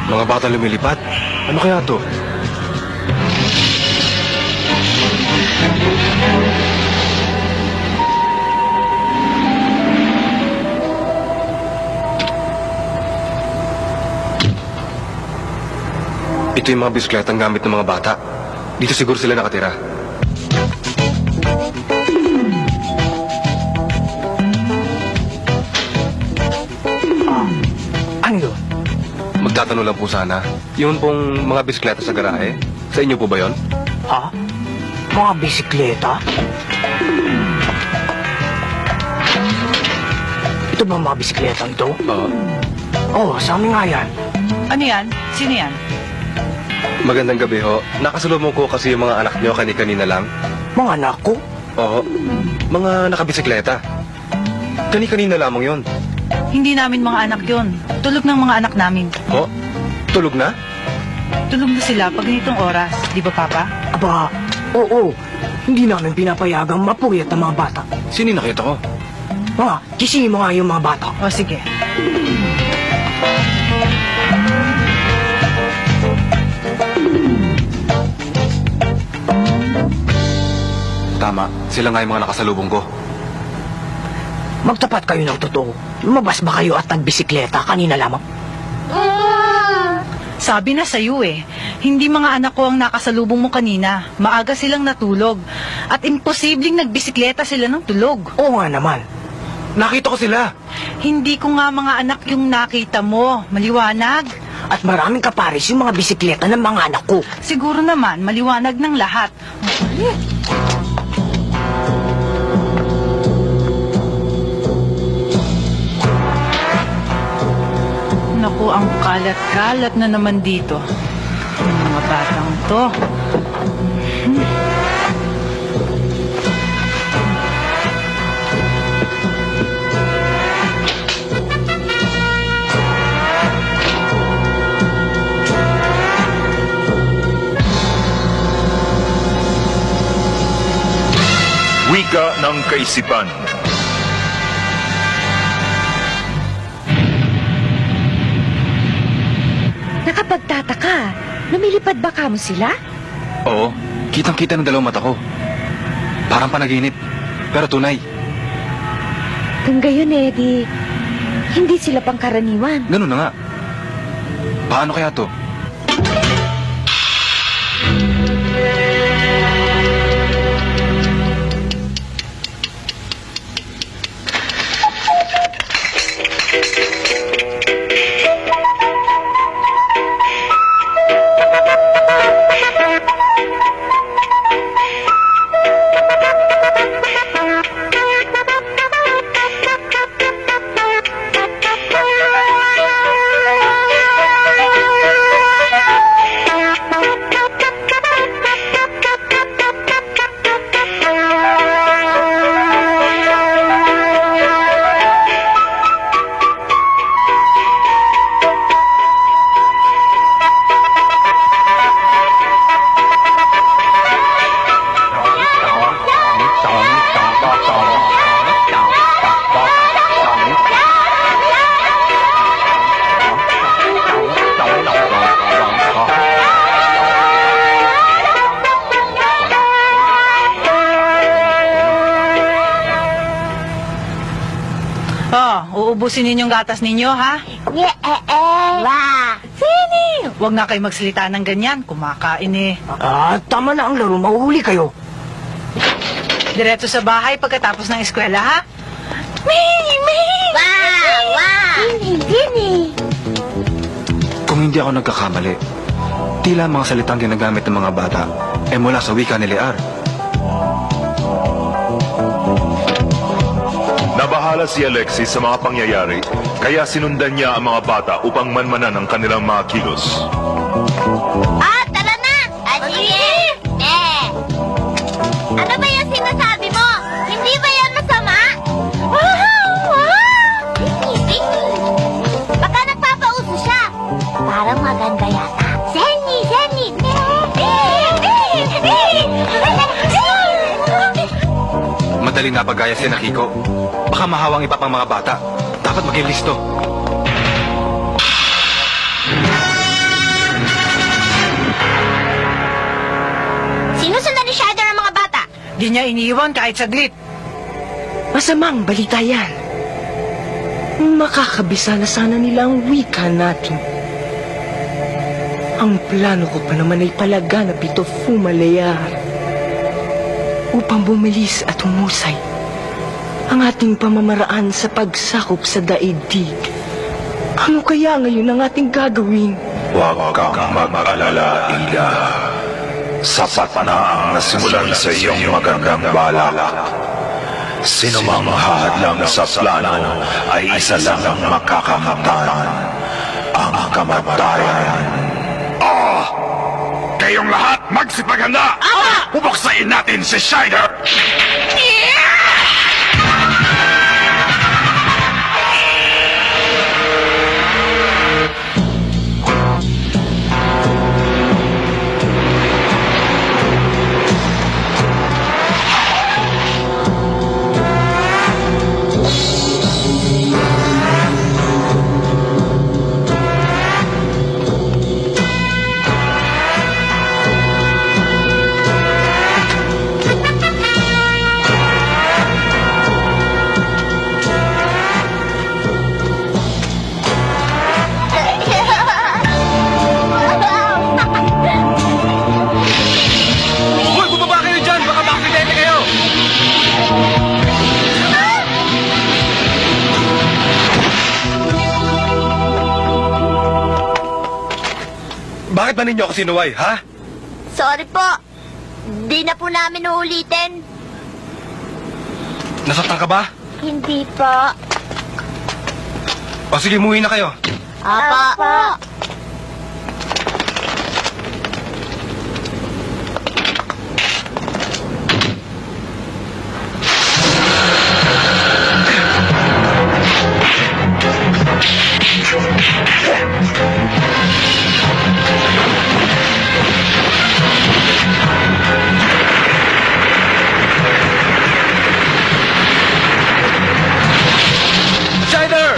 Mga bata lumilipad? Ano kaya to? Ito yung mga bisikletang gamit ng mga bata. Dito siguro sila nakatira. Ano yun? Magtatanong lang po sana. Yun pong mga bisikleta sa garahe. Sa inyo po ba yon? Ha? Mga bisikleta? Ito ba mga bisikletang ito? Oo. Oo, sa amin nga yan. Ano yan? Sino yan? Magandang gabi ho. Nakasalubong ko kasi yung mga anak nyo kani-kanina lang. Mga anak ko? Oo. Mga nakabisikleta. Kani-kanina lamang yon. Hindi namin mga anak yon. Tulog ng mga anak namin. Ho? Tulog na? Tulog na sila pag ganitong oras. Di ba, Papa? Aba, oo. Hindi namin pinapayagang mapuyat ang mga bata. Sino yung nakita ko? Mga, gisingin mo nga yung mga bata. O, sige. Tama. Sila nga yung mga nakasalubong ko. Magtapat kayo ng totoo. Lumabas ba kayo at nagbisikleta kanina lamang? Sabi na sa'yo eh. Hindi mga anak ko ang nakasalubong mo kanina. Maaga silang natulog. At imposibleng nagbisikleta sila ng tulog. Oo nga naman. Nakita ko sila! Hindi ko nga mga anak yung nakita mo. Maliwanag? At maraming kapares yung mga bisikleta ng mga anak ko. Siguro naman, maliwanag ng lahat. Naku, ang kalat-kalat na naman dito. Ang mga batang to. Wika ng Kaisipan. Nakapagtataka, lumilipad ba kamo sila? Oo. Kitang-kita ng dalawang mata ko. Parang panaginip. Pero tunay. Kung gayon di hindi sila pangkaraniwan. Ganun na nga. Paano kaya to? Uubusin ninyong gatas ninyo, ha? Sini! Huwag na kayo magsalita ng ganyan. Kumakain eh. Tama na ang laro. Mahuhuli kayo. Diretso sa bahay pagkatapos ng eskwela, ha? Sini! Kung hindi ako nagkakamali, tila mga salitang ginagamit ng mga bata ay mula sa wika ni Lear. Nabahala si Alexis sa mga pangyayari, kaya sinundan niya ang mga bata upang manmanan ang kanilang mga kilos. Tara na! Sige! Ano ba yung sinasabi mo? Hindi ba yan masama? Baka nagpapauso siya. Parang maganda yata. Zenny! Madaling napagaya si Nakiko. Baka mahawang iba pang mga bata. Dapat maging listo. niya iniwan kahit saglit. Masamang balita yan. Makakabisa na sana nila ang wika natin. Ang plano ko pa naman ay palaganap ito, Fumalayar, upang bumilis at humusay ang ating pamamaraan sa pagsakop sa daigdig. Ano kaya ngayon ang ating gagawin? Huwag kang mag-alala, Ida. Sapat na ang nasimulan sa iyong magandang balak. Sino mang mahadlang sa plano ay isa lang ang makakamtan, ang kamatayan. Kayong lahat magsipaganda! Pupuksain natin si Shider! Hoy, bumaba kayo dyan! Baka makakidente kayo! Bakit ba ninyo ako sinuway, ha? Sorry po. Di na po namin uulitin. Nasaktan ka ba? Hindi po. O sige, muwi na kayo. Apa. Shider!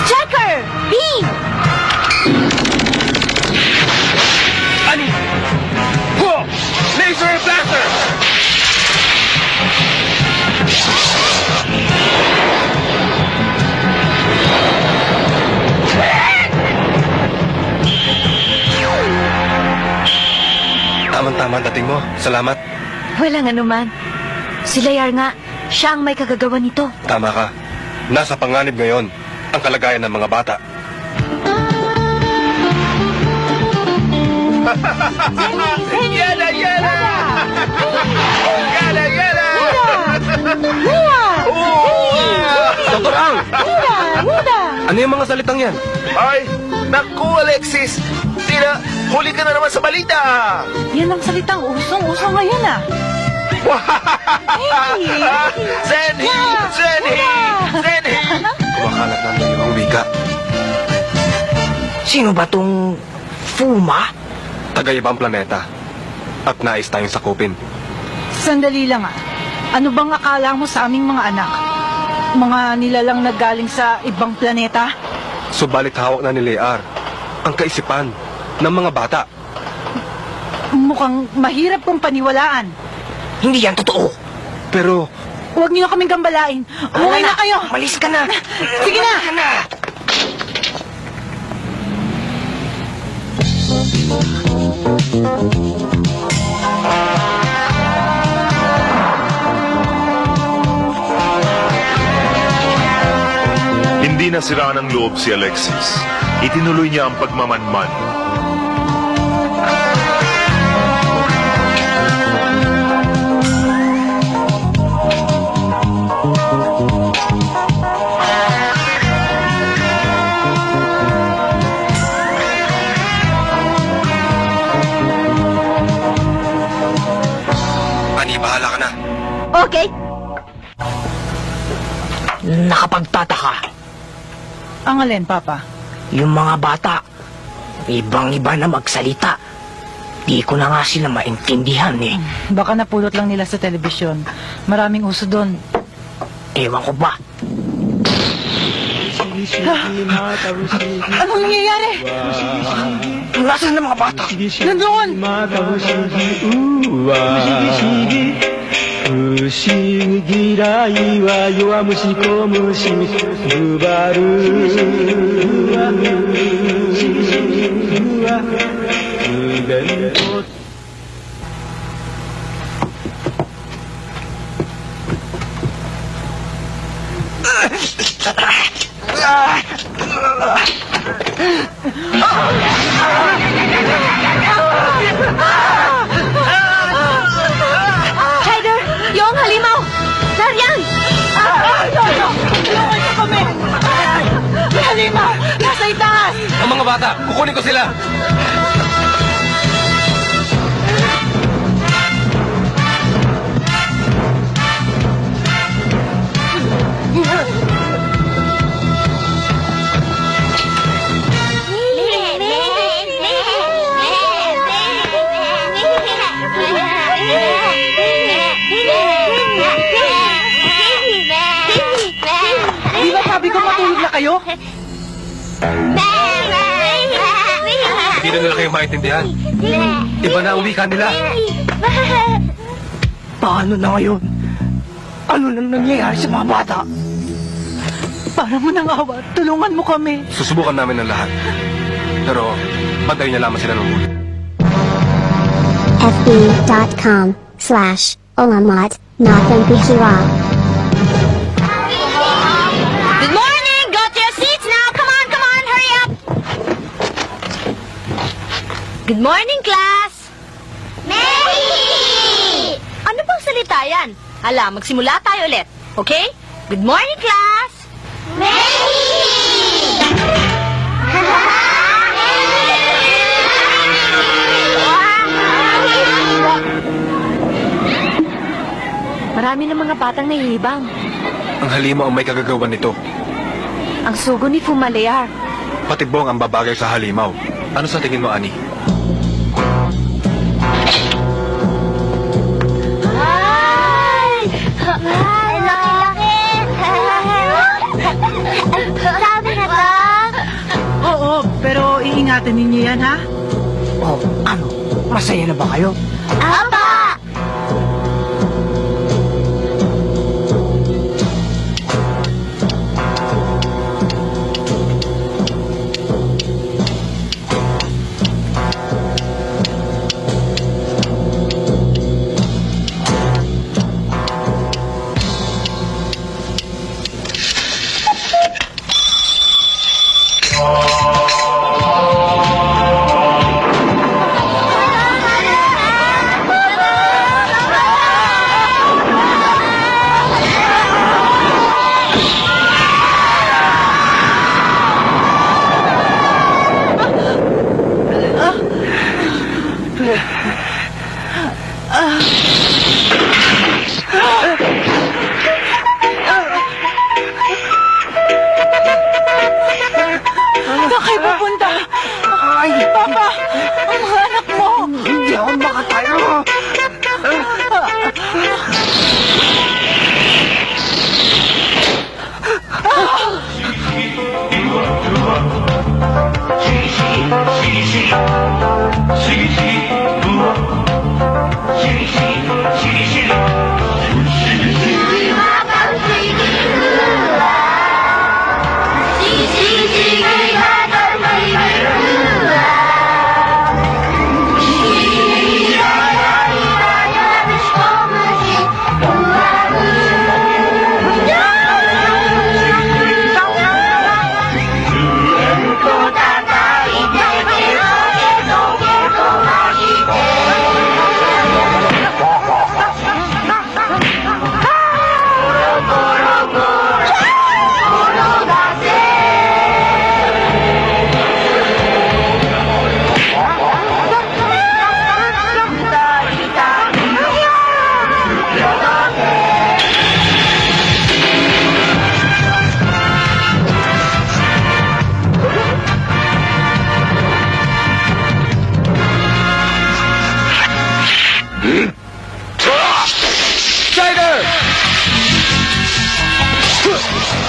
Striker! Beam! Ani! Ho! Laser Blaster! Tama-tama dating mo. Salamat. Walang anuman. Si Layar nga, siya ang may kagagawa nito. Tama ka. Nasa panganib ngayon ang kalagayan ng mga bata. Yala! Yala! Yala! Yala! Dr. Ang! Ano yung mga salitang yan? Ay, naku Alexis! Tila, huli ka na naman sa balita! Yan ang salitang usong-uso ngayon ah. Zenhi! Zenhi! Zenhi! Kumakalat na ngayon ang wika. Sino ba tong Fuma? Taga-ibang planeta. At nais tayong sakupin. Sandali lang ah. Ano bang akala mo sa aming mga anak? Mga nilalang naggaling sa ibang planeta? Subalit hawak na ni Lear ang kaisipan ng mga bata. Mukhang mahirap kong paniwalaan. Hindi yan totoo. Pero Huwag niyo kaming gambalain. Umuwi na kayo. Malis ka na. Sige na. Ka na. Hindi nasira ng loob si Alexis. Itinuloy niya ang pagmamanman. Ani, bahala ka na. Okay. Nakapagtataka. Ang alin, Papa? Yung mga bata, ibang-iba na magsalita. Di ko na nga sila maintindihan eh. Baka napulot lang nila sa telebisyon. Maraming uso doon. Ewan ko ba? Anong nangyayari? Nasaan na mga bata? Nandoon! 不思議嫌いは弱虫小虫ぐばる不便と Ryder! Yung halimaw! Nariyan! Tulungan niyo kami! May halimaw! Nasa itaas! Ang mga bata, kukunin ko sila! Di ba sabi ko matulog na kayo? Hindi na nila kayo maintindihan. Iba na ang wika nila. Paano na ngayon? Ano nang nangyayari sa mga bata? Para mo nang awa, tulungan mo kami. Susubukan namin ng lahat. Pero, patayin niya lamang sila ng huli. fb.com/olamat.pihira. Good morning! Go to your seats now! Come on, hurry up! Good morning, class! Mary! Ano bang salita yan? Hala, magsimula tayo ulit, okay? Good morning, class! Marami ng mga batang nahihibang. Ang halimaw ang may kagagawan nito. Ang sugo ni Fumalayar. Patibong ang babagay sa halimaw. Ano sa tingin mo, Ani? Ay, laki-laki! Sabi na ba? Oo, pero iingatan ninyo yan, ha? Oh, ano? Masaya na ba kayo? Apa! Saan kayo pupunta? Ay! Papa! Ang mga anak mo! Hindi ako makatayo!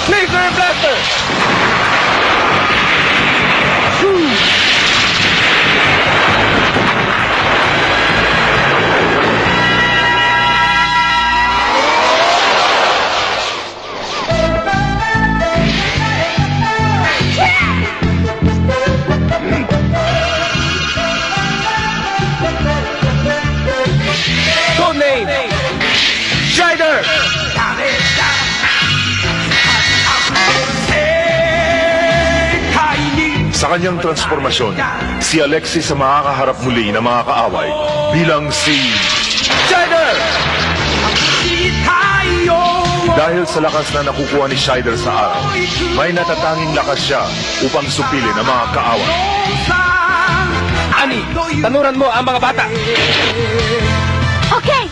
Laser Blaster! Codename Strider! Sa kanyang transformasyon, si Alexis ang makakaharap muli ng mga kaaway bilang si... Strider! Dahil sa lakas na nakukuha ni Shider sa araw, may natatanging lakas siya upang supilin ang mga kaaway. Ani, tanuran mo ang mga bata! Okay!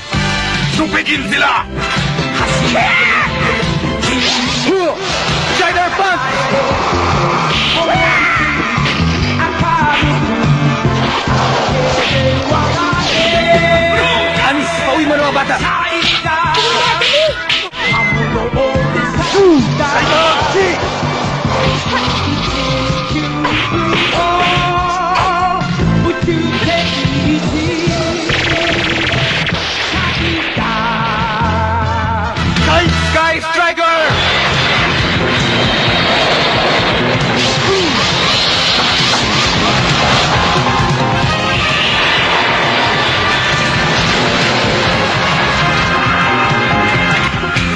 Supigin sila! Strider Punch! Ani, pauwi mo ng mga bata! Sky Striker!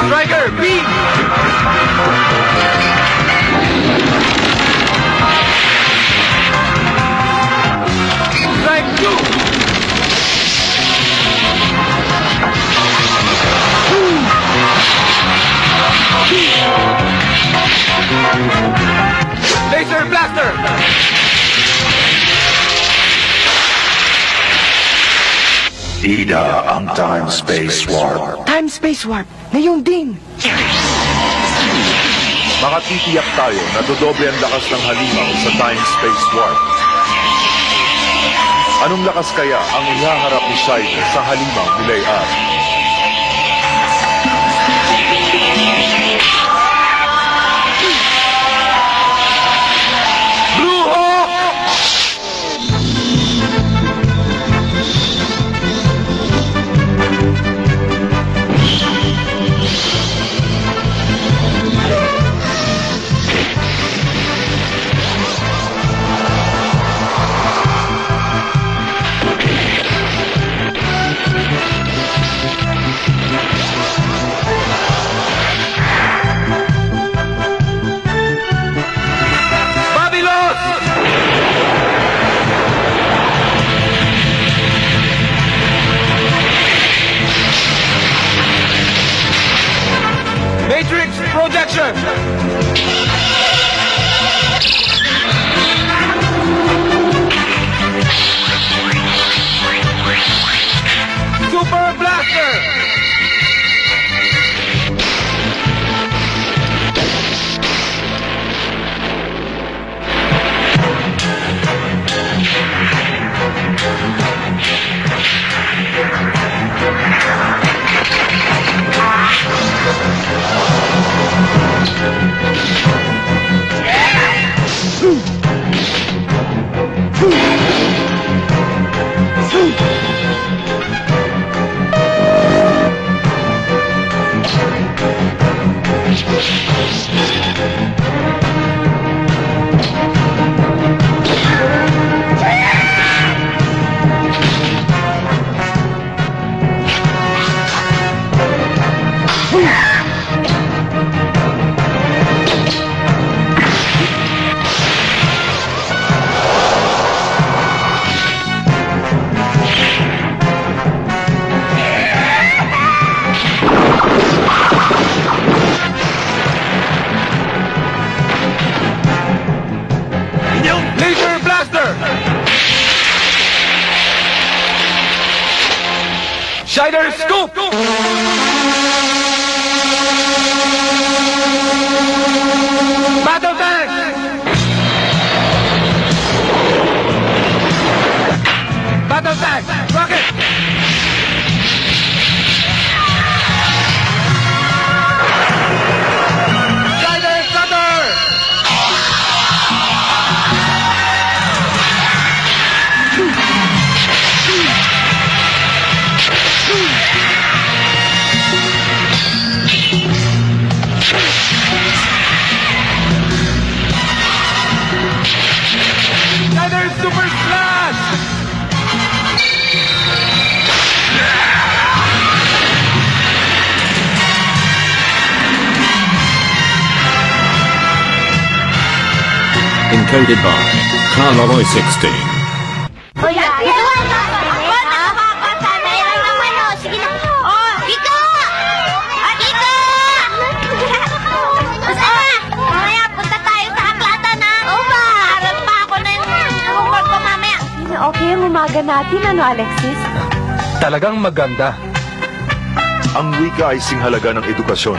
Striker Beam! Strike 2! Laser Blaster! Ida ang Time-Space Warp. Time-space warp. Ngayon din. Makatitiyak tayo na dodoble ang lakas ng halimaw sa Time-Space Warp. Anong lakas kaya ang ihaharap ni Shider sa halimaw ni Layar? Blue Hawk! Matrix Projection! Super Blaster! Laser Blaster! Shider Scoop! Battle Tank! Battle Tank! Rocket! Decoded by Carlo 16. Hoy, ito nakakasanay lang naman, oh. Sige na. Oh, Kiko! Kiko! Mamaya, punta tayo sa aklatan, ha? Oo ba? Harap pa ako na yung homework ko mamaya. Okay ang umaga natin, ano, Alexis? Talagang maganda. Ang wika ay singhalaga ng edukasyon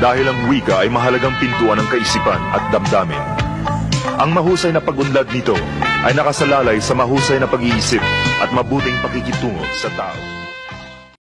dahil ang wika ay mahalagang pintuan ng kaisipan at damdamin. Ang mahusay na pag-unlad nito ay nakasalalay sa mahusay na pag-iisip at mabuting pakikitungo sa tao.